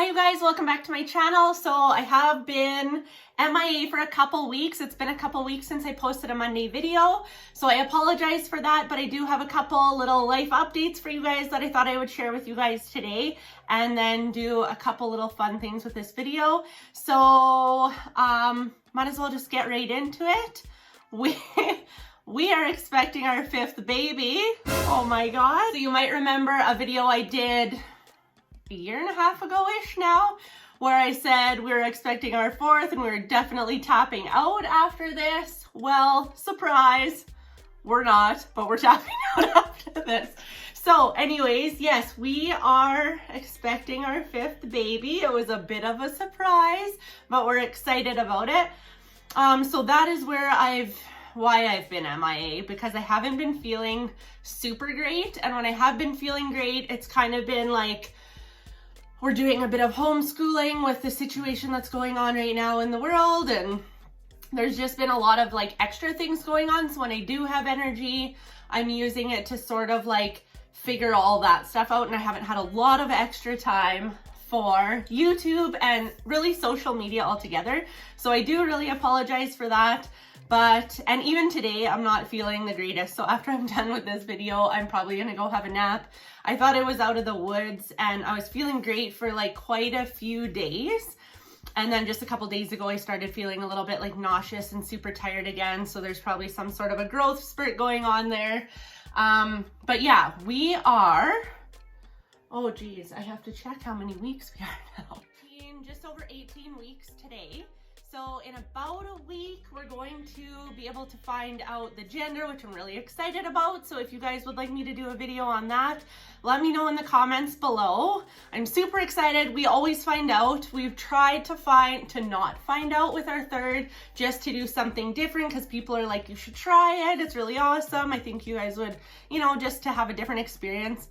you guys, welcome back to my channel. So I have been MIA for a couple weeks. It's been a couple weeks since I posted a Monday video, so I apologize for that, but I do have a couple little life updates for you guys that I thought I would share with you guys today, and then do a couple little fun things with this video. So might as well just get right into it. We are expecting our fifth baby. Oh my god. So you might remember a video I did a year and a half ago-ish now, where I said we were expecting our fourth and we were definitely tapping out after this. Well, surprise, we're not, but we're tapping out after this. So anyways, yes, we are expecting our fifth baby. It was a bit of a surprise, but we're excited about it. So that is where why I've been MIA, because I haven't been feeling super great. And when I have been feeling great, it's kind of been like, we're doing a bit of homeschooling with the situation that's going on right now in the world, and there's just been a lot of like extra things going on. So when I do have energy, I'm using it to sort of like figure all that stuff out, and I haven't had a lot of extra time for YouTube and really social media altogether. So I do really apologize for that. And even today, I'm not feeling the greatest. So after I'm done with this video, I'm probably gonna go have a nap. I thought I was out of the woods and I was feeling great for like quite a few days. And then just a couple days ago, I started feeling a little bit like nauseous and super tired again. So there's probably some sort of a growth spurt going on there. But yeah, we are, oh geez, I have to check how many weeks we are now. Just over 18 weeks today. So in about a week, we're going to be able to find out the gender, which I'm really excited about. So if you guys would like me to do a video on that, let me know in the comments below. I'm super excited. We always find out. We've tried to not find out with our third, just to do something different, because people are like, you should try it. It's really awesome. I think you guys would, just to have a different experience.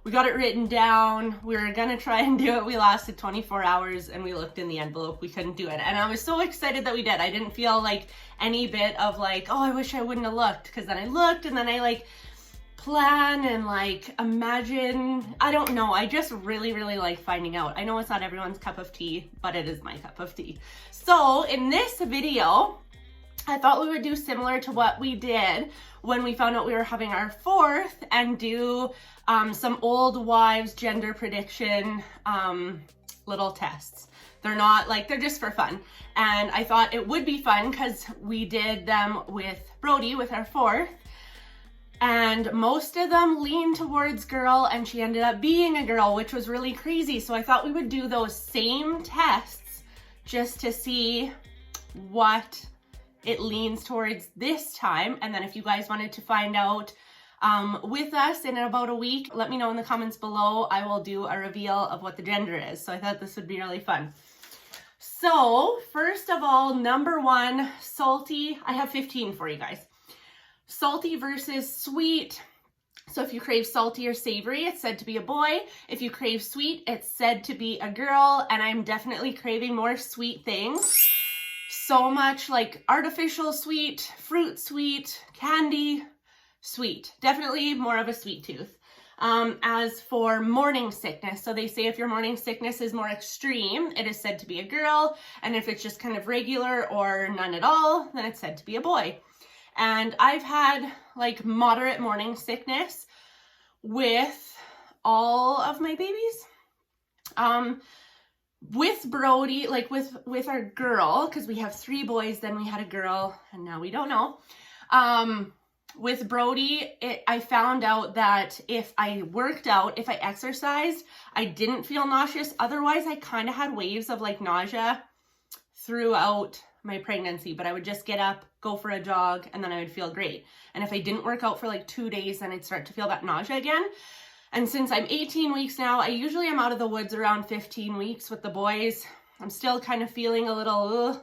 We got it written down. We were gonna try and do it. We lasted 24 hours and we looked in the envelope. We couldn't do it. And I was so excited that we did. I didn't feel like any bit of like, oh, I wish I wouldn't have looked. Because then I looked and then I like plan and like imagine. I don't know. I just really, really like finding out. I know it's not everyone's cup of tea, but it is my cup of tea. So in this video, I thought we would do similar to what we did when we found out we were having our fourth, and do some old wives gender prediction little tests. They're not like, they're just for fun. And I thought it would be fun because we did them with Brody, with our fourth, and most of them leaned towards girl, and she ended up being a girl, which was really crazy. So I thought we would do those same tests just to see what it leans towards this time. And then if you guys wanted to find out with us in about a week, let me know in the comments below. I will do a reveal of what the gender is. So I thought this would be really fun. So first of all, number one, salty. I have 15 for you guys. Salty versus sweet. So if you crave salty or savory, it's said to be a boy. If you crave sweet, it's said to be a girl. And I'm definitely craving more sweet things. So much like artificial sweet, fruit sweet, candy sweet. Definitely more of a sweet tooth. As for morning sickness, so they say if your morning sickness is more extreme, it is said to be a girl. And if it's just kind of regular or none at all, then it's said to be a boy. And I've had like moderate morning sickness with all of my babies. With Brody, like with our girl, because we have 3 boys, then we had a girl, and now we don't know. With Brody, I found out that if I worked out, if I exercised, I didn't feel nauseous. Otherwise, I kind of had waves of like nausea throughout my pregnancy, but I would just get up, go for a jog, and then I would feel great. And if I didn't work out for like 2 days, then I'd start to feel that nausea again. And since I'm 18 weeks now, I usually am out of the woods around 15 weeks with the boys. I'm still kind of feeling a little, ugh.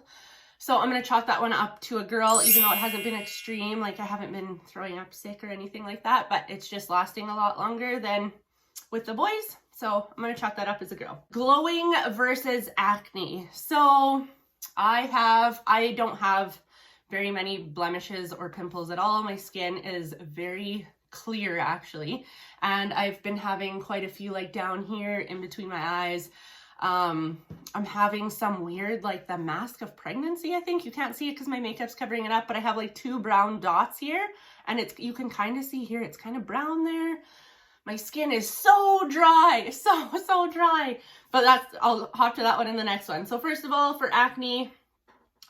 So I'm going to chalk that one up to a girl, even though it hasn't been extreme. Like I haven't been throwing up sick or anything like that, but it's just lasting a lot longer than with the boys. So I'm going to chalk that up as a girl. Glowing versus acne. So I don't have very many blemishes or pimples at all. My skin is very clear actually, and I've been having quite a few like down here in between my eyes. I'm having some weird, like the mask of pregnancy, I think. You can't see it because my makeup's covering it up, but I have like 2 brown dots here, and you can kind of see here, it's kind of brown there. My skin is so dry, so dry. But I'll hop to that one in the next one. So first of all, for acne,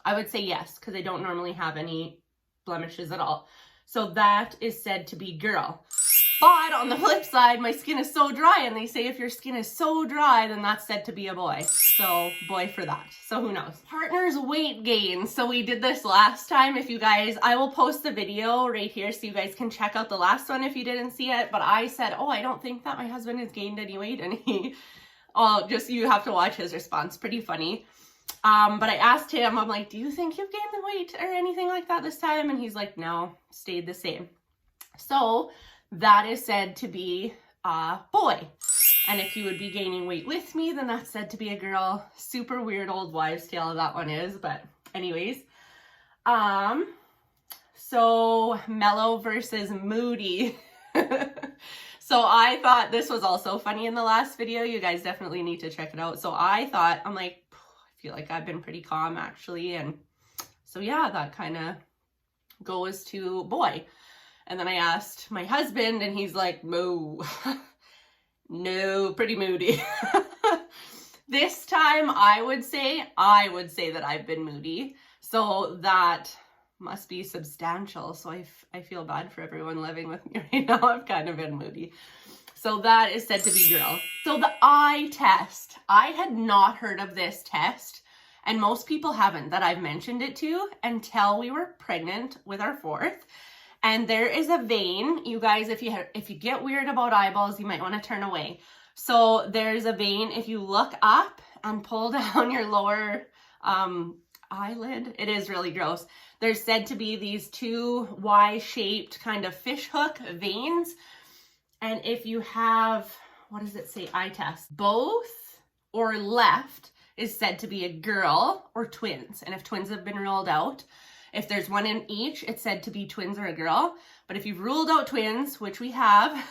I would say yes, because I don't normally have any blemishes at all. So that is said to be girl. But on the flip side, my skin is so dry, and they say if your skin is so dry, then that's said to be a boy. So boy for that. So who knows? Partner's weight gain. So we did this last time. If you guys, I will post the video right here so you guys can check out the last one if you didn't see it. But I said, oh, I don't think that my husband has gained any weight. And you have to watch his response. Pretty funny. But I asked him, I'm like, do you think you've gained the weight or anything like that this time? And he's like, no, stayed the same. So that is said to be a boy. And if you would be gaining weight with me, then that's said to be a girl. Super weird old wives' tale that one is, but anyways. So mellow versus moody. So I thought this was also funny in the last video. You guys definitely need to check it out. So I thought, I'm like, I feel like I've been pretty calm actually. And so yeah, that kind of goes to boy. And then I asked my husband, and he's like, moo. No, pretty moody. This time I would say that I've been moody. So that must be substantial. So I feel bad for everyone living with me right now. I've kind of been moody. So that is said to be girl. So the eye test. I had not heard of this test, and most people haven't that I've mentioned it to until we were pregnant with our 4th. And there is a vein, you guys, if you get weird about eyeballs, you might want to turn away. So there's a vein, if you look up and pull down your lower eyelid, it is really gross. There's said to be these 2 Y-shaped kind of fish hook veins. And if you have, what does it say, eye test? Both or left is said to be a girl or twins. And if twins have been ruled out, if there's one in each, it's said to be twins or a girl. But if you've ruled out twins, which we have,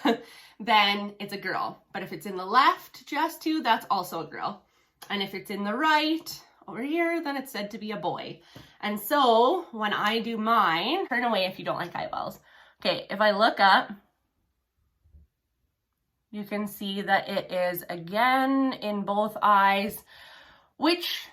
then it's a girl. But if it's in the left, just 2, that's also a girl. And if it's in the right, over here, then it's said to be a boy. And so when I do mine, turn away if you don't like eyeballs. Okay, if I look up, you can see that it is again in both eyes, which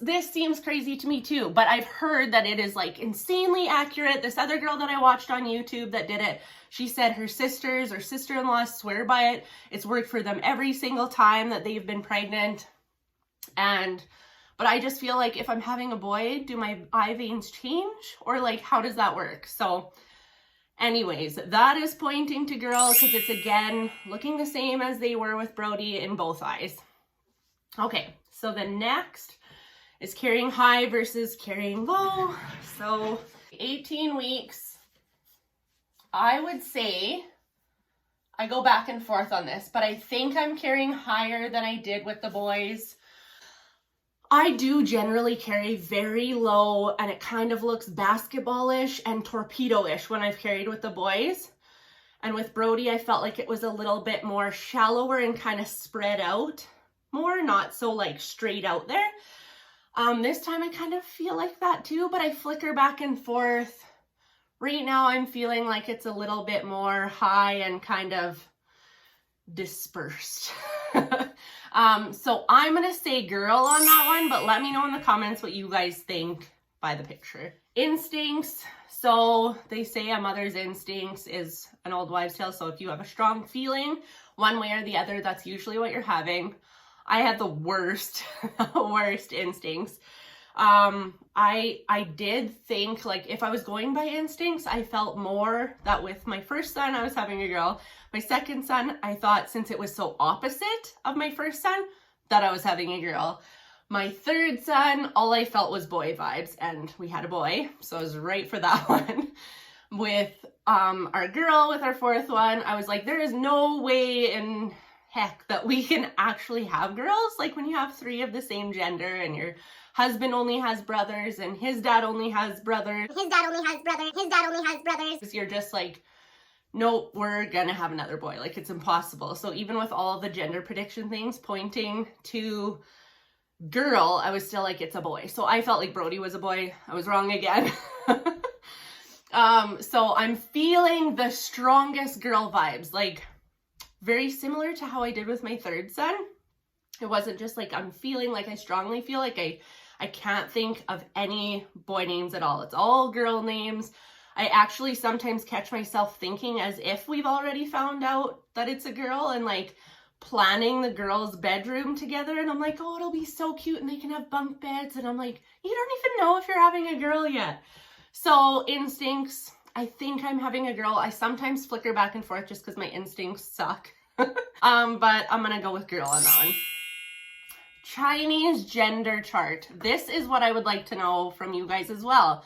this seems crazy to me too, but I've heard that it is like insanely accurate. This other girl that I watched on YouTube that did it, she said her sisters or sister-in-laws swear by it. It's worked for them every single time that they've been pregnant. But I just feel like if I'm having a boy, do my eye veins change? Or like, how does that work? So anyways, that is pointing to girl because it's again looking the same as they were with Brody in both eyes. Okay, so the next is carrying high versus carrying low. So 18 weeks, I would say, I go back and forth on this, but I think I'm carrying higher than I did with the boys. I do generally carry very low, and it kind of looks basketball-ish and torpedo-ish when I've carried with the boys. And with Brody, I felt like it was a little bit more shallower and kind of spread out more, not so like straight out there. This time I kind of feel like that too, but I flicker back and forth. Right now I'm feeling like it's a little bit more high and kind of dispersed. So I'm gonna say girl on that one, but let me know in the comments what you guys think by the picture. Instincts. So they say a mother's instincts is an old wives' tale. So if you have a strong feeling one way or the other, that's usually what you're having. I had the worst, worst instincts. I did think, like, if I was going by instincts, I felt more that with my first son, I was having a girl. My second son, I thought since it was so opposite of my first son, that I was having a girl. My third son, all I felt was boy vibes, and we had a boy, so I was right for that one. With our girl, with our 4th one, I was like, there is no way in heck that we can actually have girls. Like when you have 3 of the same gender and your husband only has brothers and his dad only has brothers. You're just like, nope, we're gonna have another boy. Like, it's impossible. So even with all the gender prediction things pointing to girl, I was still like, it's a boy. So I felt like Brody was a boy. I was wrong again. So I'm feeling the strongest girl vibes, like very similar to how I did with my third son. It wasn't just like, I'm feeling like I strongly feel like I can't think of any boy names at all. It's all girl names. I actually sometimes catch myself thinking as if we've already found out that it's a girl and like planning the girls' bedroom together. And I'm like, oh, it'll be so cute and they can have bunk beds. And I'm like, you don't even know if you're having a girl yet. So instincts, I think I'm having a girl. I sometimes flicker back and forth just because my instincts suck. But I'm gonna go with girl on that one. Chinese gender chart. This is what I would like to know from you guys as well.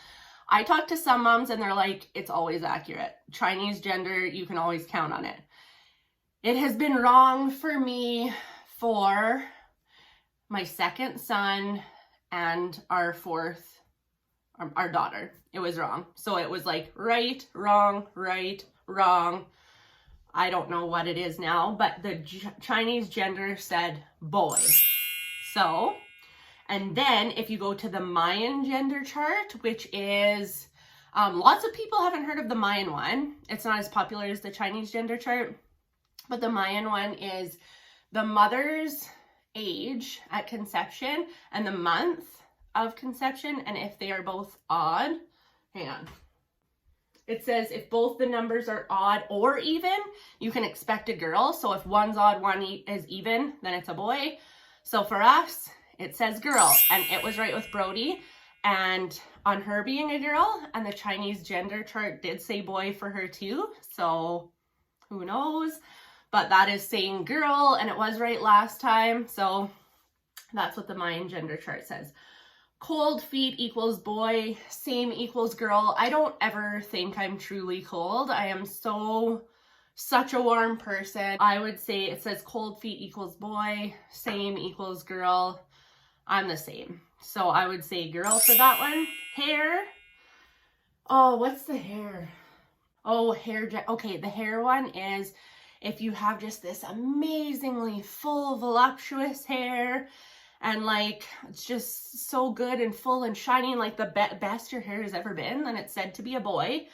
I talk to some moms and they're like, it's always accurate. Chinese gender, you can always count on it. It has been wrong for me for my second son and our daughter. It was wrong. So it was like right, wrong, right, wrong. I don't know what it is now, but the Chinese gender said boy. So, and then if you go to the Mayan gender chart, which is, lots of people haven't heard of the Mayan one. It's not as popular as the Chinese gender chart, but the Mayan one is the mother's age at conception and the month of conception. And if they are both odd, hang on. It says if both the numbers are odd or even, you can expect a girl. So if one's odd, one is even, then it's a boy. So for us, it says girl, and it was right with Brody and on her being a girl, and the Chinese gender chart did say boy for her too. So who knows, but that is saying girl, and it was right last time. So that's what the Mayan gender chart says. Cold feet equals boy, same equals girl. I don't ever think I'm truly cold. I am such a warm person. I would say it says cold feet equals boy, same equals girl. I'm the same. So I would say girl for that one. Hair. Oh, what's the hair? Oh, hair. Okay, the hair one is if you have just this amazingly full, voluptuous hair and like it's just so good and full and shiny and like the best your hair has ever been, then it's said to be a boy.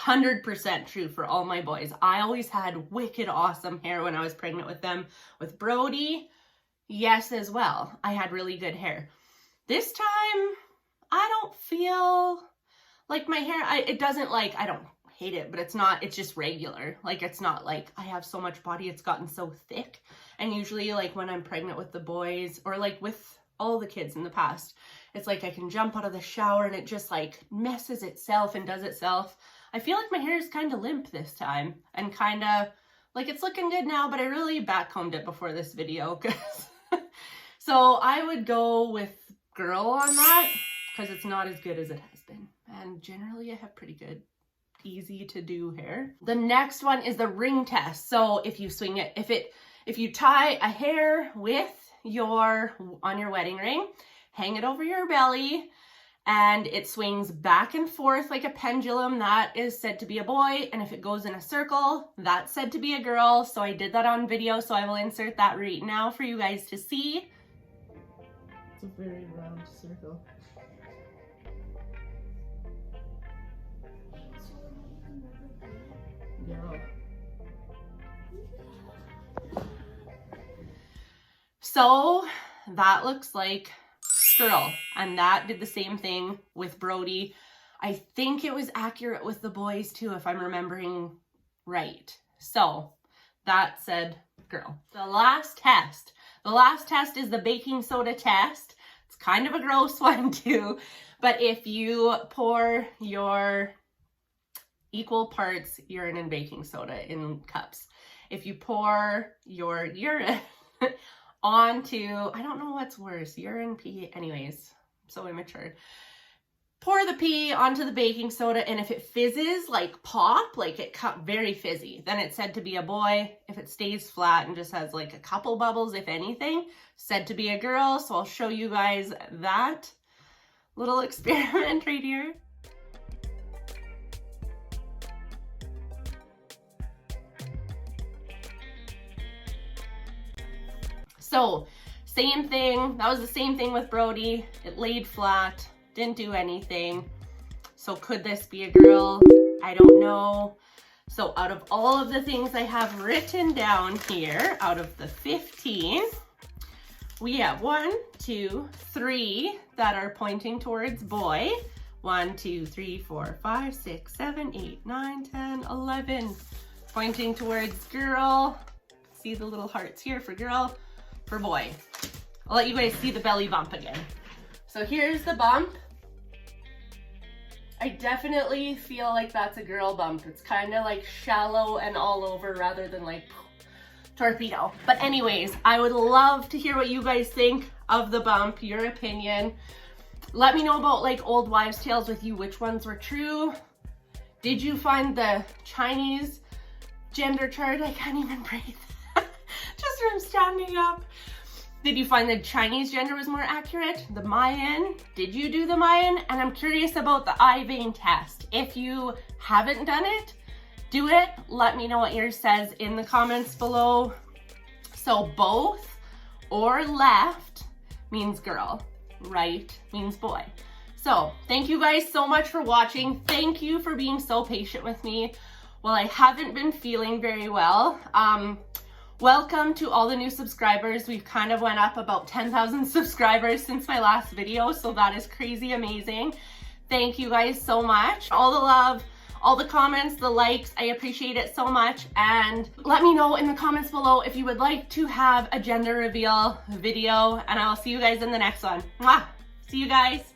100% true for all my boys. I always had wicked awesome hair when I was pregnant with them. With Brody, yes, as well. I had really good hair. This time, I don't feel like my hair, it doesn't like, I don't hate it, but it's just regular. Like, it's not like I have so much body, it's gotten so thick. And usually like when I'm pregnant with the boys or like with all the kids in the past, it's like I can jump out of the shower and it just like messes itself and does itself. I feel like my hair is kind of limp this time and kind of like it's looking good now, but I really backcombed it before this video. So I would go with girl on that because it's not as good as it has been. And generally I have pretty good, easy to do hair. The next one is the ring test. So if you swing it, if you tie a hair with on your wedding ring, hang it over your belly, and it swings back and forth like a pendulum, that is said to be a boy. And if it goes in a circle, that's said to be a girl. So I did that on video, so I will insert that right now for you guys to see. It's a very round circle. Girl. So that looks like girl, and that did the same thing with Brody. I think it was accurate with the boys too, if I'm remembering right. So that said girl. The last test is the baking soda test. It's kind of a gross one too, but if you pour your equal parts urine and baking soda in cups, if you pour your urine onto, I don't know what's worse, urine, pee, anyways, so immature. Pour the pee onto the baking soda, and if it fizzes, like pop, like it cut very fizzy, then it's said to be a boy. If it stays flat and just has like a couple bubbles, if anything, said to be a girl. So I'll show you guys that little experiment right here. So same thing, that was the same thing with Brody. It laid flat, didn't do anything. So could this be a girl? I don't know. So out of all of the things I have written down here, out of the 15, we have 1, 2, 3 that are pointing towards boy. 1, 2, 3, 4, 5, 6, 7, 8, 9, 10, 11. Pointing towards girl. See the little hearts here for girl, for boy. I'll let you guys see the belly bump again. So here's the bump. I definitely feel like that's a girl bump. It's kind of like shallow and all over rather than like torpedo. But anyways, I would love to hear what you guys think of the bump, your opinion. Let me know about like old wives' tales with you, which ones were true. Did you find the Chinese gender chart? I can't even breathe just from standing up. Did you find the Chinese gender was more accurate? The Mayan? Did you do the Mayan? And I'm curious about the eye vein test. If you haven't done it, do it. Let me know what yours says in the comments below. So both or left means girl, right means boy. So thank you guys so much for watching. Thank you for being so patient with me while I haven't been feeling very well. Welcome to all the new subscribers. We've kind of went up about 10,000 subscribers since my last video, so that is crazy amazing. Thank you guys so much. All the love, all the comments, the likes, I appreciate it so much. And let me know in the comments below if you would like to have a gender reveal video, and I'll see you guys in the next one. Mwah! See you guys.